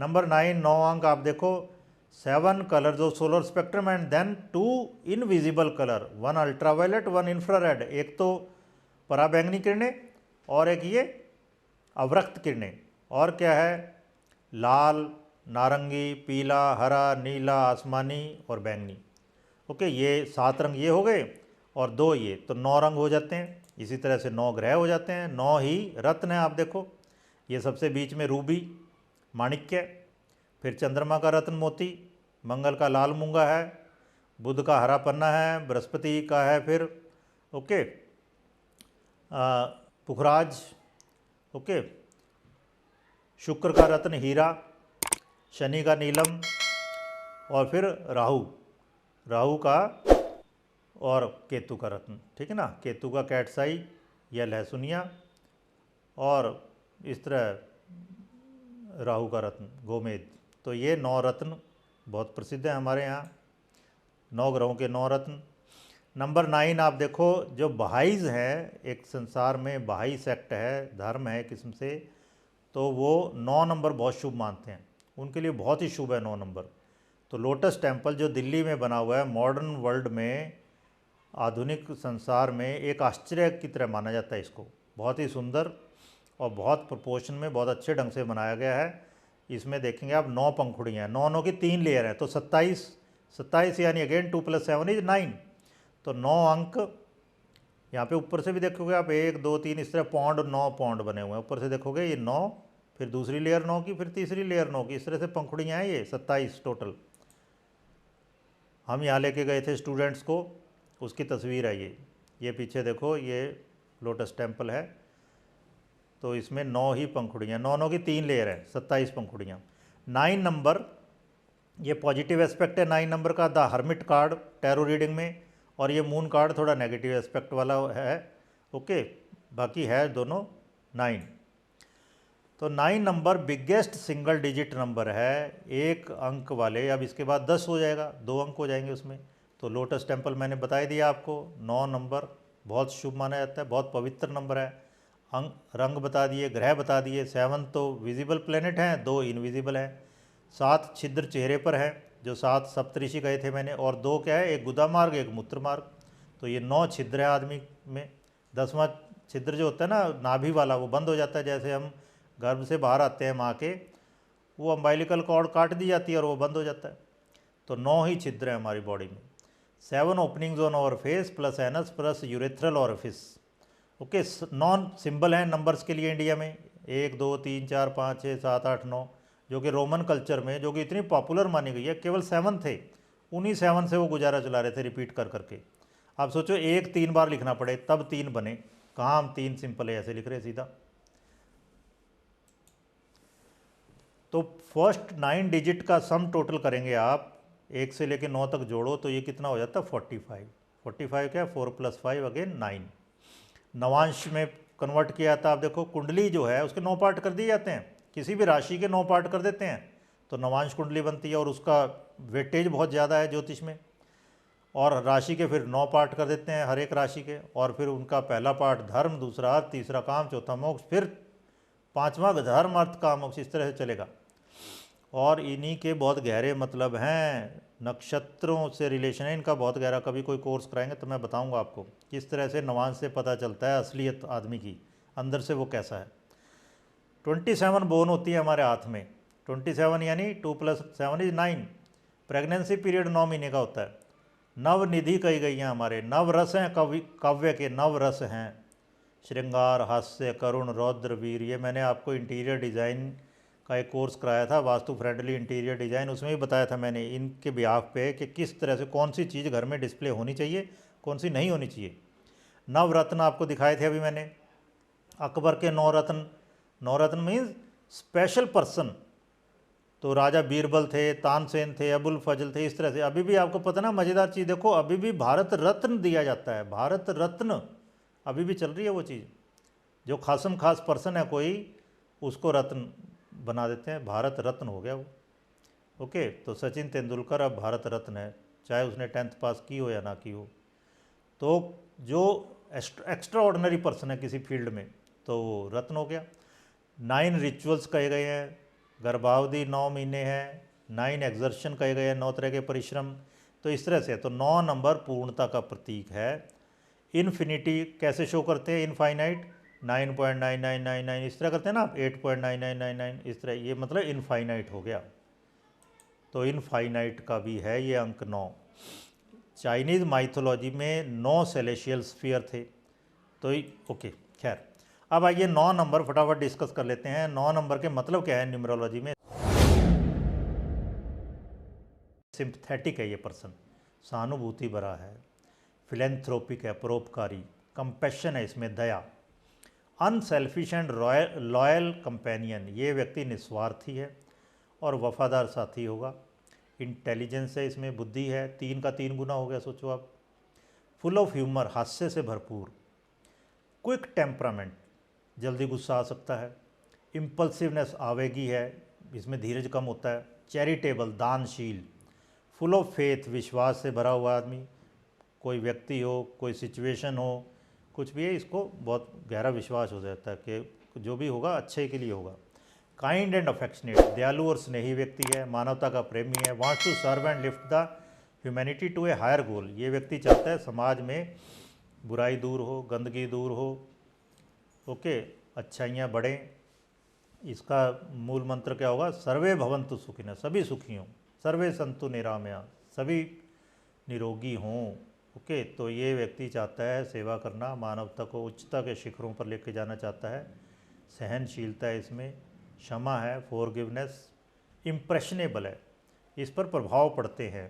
Number 9, 9 अंक आप देखो, 7 कलर जो solar spectrum and then 2 invisible colour, 1 ultraviolet 1 infrared, एक तो पराबैंगनी किरणें और एक ये अवरक्त किरणें, और क्या है लाल, नारंगी, पीला, हरा, नीला, आसमानी और बैंगनी। ओके, ये 7 रंग ये हो गए और 2 ये, तो 9 रंग हो जाते हैं। इसी तरह से 9 ग्रह हो जाते हैं, 9 ही रत्न हैं। आप देखो ये सबसे बीच में रूबी माणिक्य, फिर चंद्रमा का रत्न मोती, मंगल का लाल मूंगा है, बुध का हरा पन्ना है, बृहस्पति का है फिर ओके पुखराज, ओके, शुक्र का रत्न हीरा, शनि का नीलम, और फिर राहु का और केतु का रत्न, ठीक है ना, केतु का कैटसाई या लहसुनिया, और इस तरह राहु का रत्न गोमेद। तो ये 9 रत्न बहुत प्रसिद्ध है हमारे यहाँ, 9 ग्रहों के 9 रत्न। नंबर 9 आप देखो, जो बहाईज हैं, एक संसार में बहाई सेक्ट है, धर्म है किस्म से, तो वो 9 नंबर बहुत शुभ मानते हैं, उनके लिए बहुत ही शुभ है 9 नंबर। तो लोटस टेम्पल जो दिल्ली में बना हुआ है, मॉडर्न वर्ल्ड में, आधुनिक संसार में एक आश्चर्य की तरह माना जाता है इसको, बहुत ही सुंदर और बहुत प्रोपोर्शन में बहुत अच्छे ढंग से बनाया गया है। इसमें देखेंगे आप 9 पंखुड़ियाँ हैं, 9 की 3 लेयर हैं, तो 27 यानी अगेन 2 + 7 = 9। तो 9 अंक यहाँ पे ऊपर से भी देखोगे आप, 1 2 3 इस तरह पौंड, 9 पौंड बने हुए हैं। ऊपर से देखोगे ये 9, फिर दूसरी लेयर 9 की, फिर तीसरी लेयर 9 की, इस तरह से पंखुड़ियाँ हैं, ये 27 टोटल। हम यहाँ लेके गए थे स्टूडेंट्स को, उसकी तस्वीर है ये पीछे देखो, ये लोटस टेम्पल है। तो इसमें 9 ही पंखुड़ियाँ, 9 की 3 लेयर है, 27 पंखुड़ियाँ। 9 नंबर ये पॉजिटिव एस्पेक्ट है 9 नंबर का, the hermit card tarot reading में, और ये मून कार्ड थोड़ा नेगेटिव एस्पेक्ट वाला है। ओके, बाकी है दोनों 9। तो 9 number biggest single digit number है, एक अंक वाले। अब इसके बाद 10 हो जाएगा, 2 अंक हो जाएंगे उसमें। तो लोटस टेम्पल मैंने बता ही दिया आपको, 9 नंबर बहुत शुभ माना जाता है, बहुत पवित्र नंबर है। अंक रंग बता दिए, ग्रह बता दिए, 7 तो विजिबल प्लेनेट हैं, 2 इनविजिबल हैं, 7 छिद्र चेहरे पर है, जो 7 सप्तऋषि कहे थे मैंने, और 2 क्या है, एक गुदा मार्ग एक मूत्र मार्ग। तो ये 9 छिद्र है आदमी में। 10वां छिद्र जो होता है ना नाभि वाला, वो बंद हो जाता है, जैसे हम गर्भ से बाहर आते हैं माँ के, वो अम्बाइलिकल कॉर्ड काट दी जाती है और वो बंद हो जाता है। तो 9 ही छिद्र हैं हमारी बॉडी में। 7 openings on our face plus anus plus urethral orifice. Okay, 9 symbol हैं नंबर्स के लिए इंडिया में, 1 2 3 4 5 6 7 8 9, जो कि रोमन कल्चर में, जो कि इतनी पॉपुलर मानी गई है, केवल 7 थे, उन्हीं 7 से वो गुजारा चला रहे थे रिपीट कर करके। आप सोचो 1 3 बार लिखना पड़े तब 3 बने, कहाँ हम 3 सिंपल है ऐसे लिख रहे सीधा। तो फर्स्ट 9 डिजिट का सम टोटल करेंगे आप, 1 से लेकर 9 तक जोड़ो तो ये कितना हो जाता है 45। 45 क्या है, 4 + 5 अगेन 9। नवांश में कन्वर्ट किया था, आप देखो कुंडली जो है उसके 9 पार्ट कर दिए जाते हैं, किसी भी राशि के 9 पार्ट कर देते हैं तो नवांश कुंडली बनती है, और उसका वेटेज बहुत ज़्यादा है ज्योतिष में। और राशि के फिर 9 पार्ट कर देते हैं हर एक राशि के, और फिर उनका पहला पार्ट धर्म, दूसरा अर्थ, तीसरा काम, चौथा मोक्ष, फिर 5वां धर्म अर्थ काम मोक्ष, इस तरह से चलेगा। और इन्हीं के बहुत गहरे मतलब हैं, नक्षत्रों से रिलेशन है इनका बहुत गहरा। कभी कोई कोर्स कराएंगे तो मैं बताऊंगा आपको किस तरह से नवांश से पता चलता है असलियत आदमी की, अंदर से वो कैसा है। 27 बोन होती है हमारे हाथ में, 27 यानी 2 + 7 = 9। प्रेगनेंसी पीरियड 9 महीने का होता है। नवनिधि कही गई हैं हमारे, नव रस हैं, काव्य के नव रस हैं, श्रृंगार, हास्य, करुण, रौद्र, वीर। ये मैंने आपको इंटीरियर डिज़ाइन का एक कोर्स कराया था, वास्तु फ्रेंडली इंटीरियर डिज़ाइन, उसमें भी बताया था मैंने इनके बिहाफ पे कि किस तरह से कौन सी चीज़ घर में डिस्प्ले होनी चाहिए, कौन सी नहीं होनी चाहिए। नवरत्न आपको दिखाए थे अभी मैंने, अकबर के 9 रत्न। 9 रत्न मीन्स स्पेशल पर्सन, तो राजा बीरबल थे, तानसेन थे, अबुल फजल थे, इस तरह से। अभी भी आपको पता ना मज़ेदार चीज़ देखो, अभी भी भारत रत्न दिया जाता है, भारत रत्न अभी भी चल रही है वो चीज़। जो खासम खास पर्सन है कोई, उसको रत्न बना देते हैं, भारत रत्न हो गया वो। ओके, तो सचिन तेंदुलकर अब भारत रत्न है, चाहे उसने 10th पास की हो या ना की हो। तो जो एक्स्ट्रा ऑर्डिनरी पर्सन है किसी फील्ड में, तो वो रत्न हो गया। 9 रिचुअल्स कहे गए हैं, गर्भावधि 9 महीने है, 9 एक्सर्शन कहे गए हैं, 9 तरह के परिश्रम। तो इस तरह से तो 9 नंबर पूर्णता का प्रतीक है। इन्फिनिटी कैसे शो करते हैं, इनफाइनाइट 9.9999 इस तरह करते हैं ना आप, 8.9999 इस तरह, ये मतलब इनफाइनाइट हो गया। तो इनफाइनाइट का भी है ये अंक 9। चाइनीज़ माइथोलॉजी में 9 सेलेशियल स्फीयर थे। तो ओके, खैर अब आइए 9 नंबर फटाफट डिस्कस कर लेते हैं। 9 नंबर के मतलब क्या है न्यूमरोलॉजी में। सिंपथेटिक है ये पर्सन, सहानुभूति भरा है, फिलेंथ्रोपिक है, परोपकारी, कंपैशन है इसमें, दया, अनसेल्फिश एंड लॉयल कंपेनियन, ये व्यक्ति निस्वार्थी है और वफादार साथी होगा। इंटेलिजेंस है इसमें, बुद्धि है, 3 का 3 गुना हो गया, सोचो आप। फुल ऑफ ह्यूमर, हास्य से भरपूर। क्विक टेम्परामेंट, जल्दी गुस्सा आ सकता है। इम्पल्सिवनेस, आवेगी है, इसमें धीरज कम होता है। चैरिटेबल, दानशील। फुल ऑफ फेथ, विश्वास से भरा हुआ आदमी, कोई व्यक्ति हो, कोई सिचुएशन हो, कुछ भी है, इसको बहुत गहरा विश्वास हो जाता है कि जो भी होगा अच्छे के लिए होगा। काइंड एंड अफेक्शनेट, दयालु और स्नेही व्यक्ति है, मानवता का प्रेमी है। Wants to serve and lift the humanity to a higher goal, ये व्यक्ति चाहता है समाज में बुराई दूर हो, गंदगी दूर हो, ओके, अच्छाइयाँ बढ़ें। इसका मूल मंत्र क्या होगा, सर्वे भवन्तु सुखिनः, सभी सुखी हों, सर्वे सन्तु निरामया, सभी निरोगी हों। ओके, तो ये व्यक्ति चाहता है सेवा करना, मानवता को उच्चता के शिखरों पर लेके जाना चाहता है। सहनशीलता है इसमें, क्षमा है, फॉरगिवनेस, इम्प्रेशनेबल है, इस पर प्रभाव पड़ते हैं,